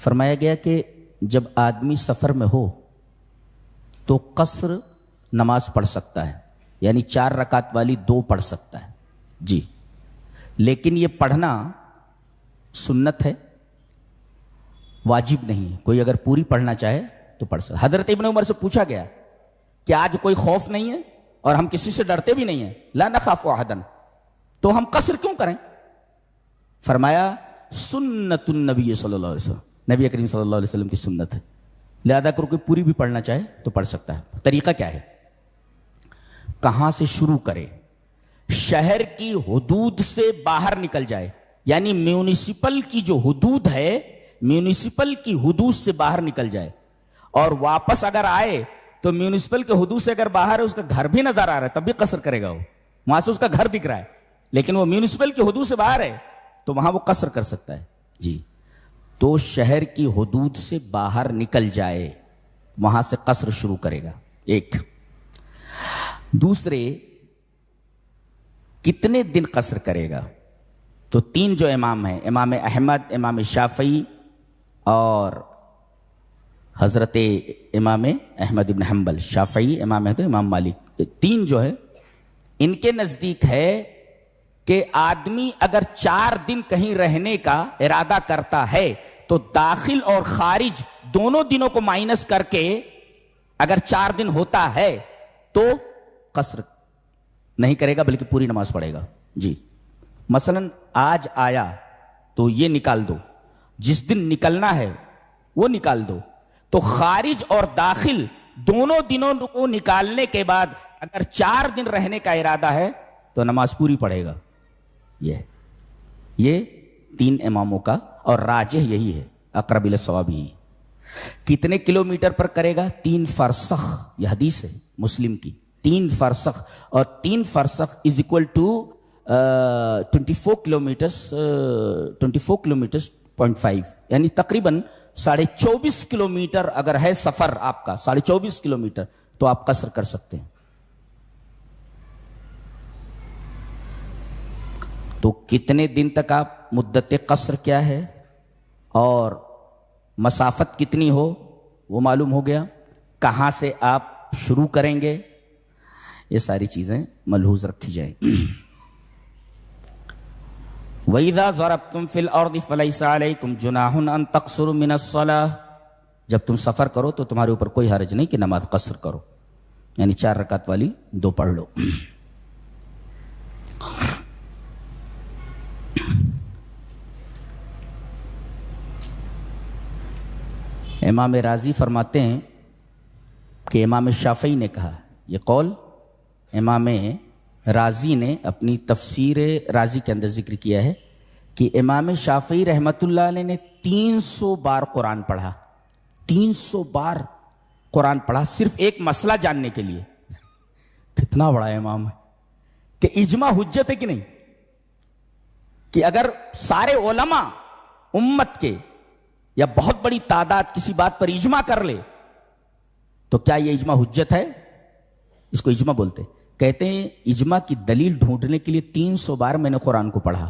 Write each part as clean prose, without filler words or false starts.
فرمایا گیا کہ جب آدمی سفر میں ہو تو قصر نماز پڑھ سکتا ہے، یعنی 4 رکعت والی 2 پڑھ سکتا ہے جی، لیکن یہ پڑھنا سنت ہے، واجب نہیں ہے۔ کوئی اگر پوری پڑھنا چاہے تو پڑھ سکتا۔ حضرت ابن عمر سے پوچھا گیا کہ آج کوئی خوف نہیں ہے اور ہم کسی سے ڈرتے بھی نہیں ہیں، لا نخاف احدا، تو ہم قصر کیوں کریں؟ فرمایا سنت النبی صلی اللہ علیہ وسلم، نبی کریم صلی اللہ علیہ وسلم کی سنت ہے، لہذا اگر کوئی پوری بھی پڑھنا چاہے تو پڑھ سکتا ہے۔ طریقہ کیا ہے؟ کہاں سے شروع کرے؟ شہر کی حدود سے باہر نکل جائے، یعنی میونسپل کی جو حدود ہے، میونسپل کی حدود سے باہر نکل جائے، اور واپس اگر آئے تو میونسپل کے حدود سے اگر باہر ہے، اس کا گھر بھی نظر آ رہا ہے تب بھی قصر کرے گا، وہ وہاں سے اس کا گھر دکھ رہا ہے، لیکن وہ میونسپل کی حدود سے باہر ہے تو وہاں وہ قصر کر سکتا ہے جی۔ تو شہر کی حدود سے باہر نکل جائے، وہاں سے قصر شروع کرے گا، ایک۔ دوسرے، کتنے دن قصر کرے گا؟ تو 3 جو امام ہیں، امام احمد، امام شافعی اور حضرت امام احمد ابن حنبل، شافعی، امام احمد، امام مالک، 3 جو ہے، ان کے نزدیک ہے کہ آدمی اگر 4 دن کہیں رہنے کا ارادہ کرتا ہے تو داخل اور خارج دونوں دنوں کو مائنس کر کے اگر 4 دن ہوتا ہے تو قصر نہیں کرے گا بلکہ پوری نماز پڑھے گا جی۔ مثلا آج آیا تو یہ نکال دو، جس دن نکلنا ہے وہ نکال دو، تو خارج اور داخل دونوں دنوں کو نکالنے کے بعد اگر 4 دن رہنے کا ارادہ ہے تو نماز پوری پڑھے گا۔ یہ 3 اماموں کا، اور راجح یہی ہے، اقرب الی الصواب یہی۔ کتنے کلومیٹر پر کرے گا؟ 3 فرسخ، یہ حدیث ہے مسلم کی، 3 فرسخ، اور 3 فرسخ از اکول ٹو 24 کلومیٹرز 0.5، یعنی تقریباً 24.5 کلومیٹر اگر ہے سفر آپ کا، 24.5 کلومیٹر، تو آپ قصر کر سکتے ہیں۔ تو کتنے دن تک آپ، مدت قصر کیا ہے اور مسافت کتنی ہو وہ معلوم ہو گیا، کہاں سے آپ شروع کریں گے، یہ ساری چیزیں ملحوظ رکھی جائیں۔ وَإِذَا ضَرَبْتُمْ فِي الْأَرْضِ فَلَيْسَ عَلَيْكُمْ جُنَاحٌ أَن تَقْصُرُوا مِنَ الصَّلَاةِ، جب تم سفر کرو تو تمہارے اوپر کوئی حرج نہیں کہ نماز قصر کرو، یعنی 4 رکعت والی 2 پڑھ لو۔ امام راضی فرماتے ہیں کہ امام شافعی نے کہا، یہ قول امام راضی نے اپنی تفسیر راضی کے اندر ذکر کیا ہے کہ امام شافعی رحمت اللہ علیہ نے 300 بار قرآن پڑھا، 300 بار قرآن پڑھا صرف ایک مسئلہ جاننے کے لیے۔ کتنا بڑا امام ہے کہ اجماع حجت ہے کہ نہیں، کہ اگر سارے علماء امت کے یا بہت بڑی تعداد کسی بات پر اجماع کر لے تو کیا یہ اجماع حجت ہے؟ اس کو اجماع بولتے۔ کہتے ہیں اجماع کی دلیل ڈھونڈنے کے لیے 300 بار میں نے قرآن کو پڑھا،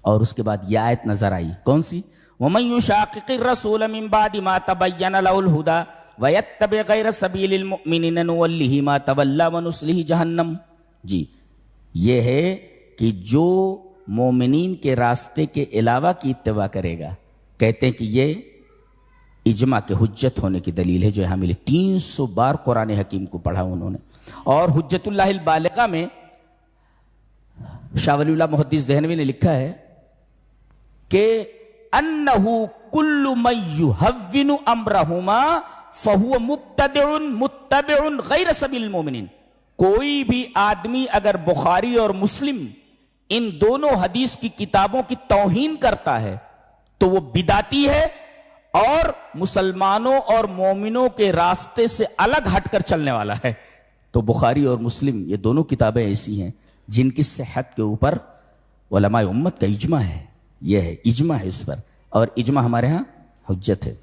اور اس کے بعد یہ آیت نظر آئی، کون سی؟ وَمَن يُشَاقِقِ الرَّسُولَ مِن بَعْدِ مَا تَبَيَّنَ لَهُ الْهُدَى وَيَتَّبِعْ غَيْرَ سَبِيلِ الْمُؤْمِنِينَ نُوَلِّهِ مَا تَوَلَّىٰ وَنُصْلِهِ جَهَنَّمَ۔ جی، یہ ہے کہ جو مومنین کے راستے کے علاوہ کی اتباع کرے گا، کہتے ہیں کہ یہ اجماع کے حجت ہونے کی دلیل ہے جو یہاں ملی۔ 300 بار قرآن حکیم کو پڑھا انہوں نے۔ اور حجت اللہ البالغہ میں شاہ ولی اللہ محدث دہلوی نے لکھا ہے کہ انہ کل من یہون امرہما فہو مبتدع متبع غیر سبیل المومنین۔ کوئی بھی آدمی اگر بخاری اور مسلم ان دونوں حدیث کی کتابوں کی توہین کرتا ہے تو وہ بدعتی ہے اور مسلمانوں اور مومنوں کے راستے سے الگ ہٹ کر چلنے والا ہے۔ تو بخاری اور مسلم یہ دونوں کتابیں ایسی ہیں جن کی صحت کے اوپر علماء امت کا اجماع ہے، یہ ہے اجماع ہے اس پر، اور اجماع ہمارے ہاں حجت ہے۔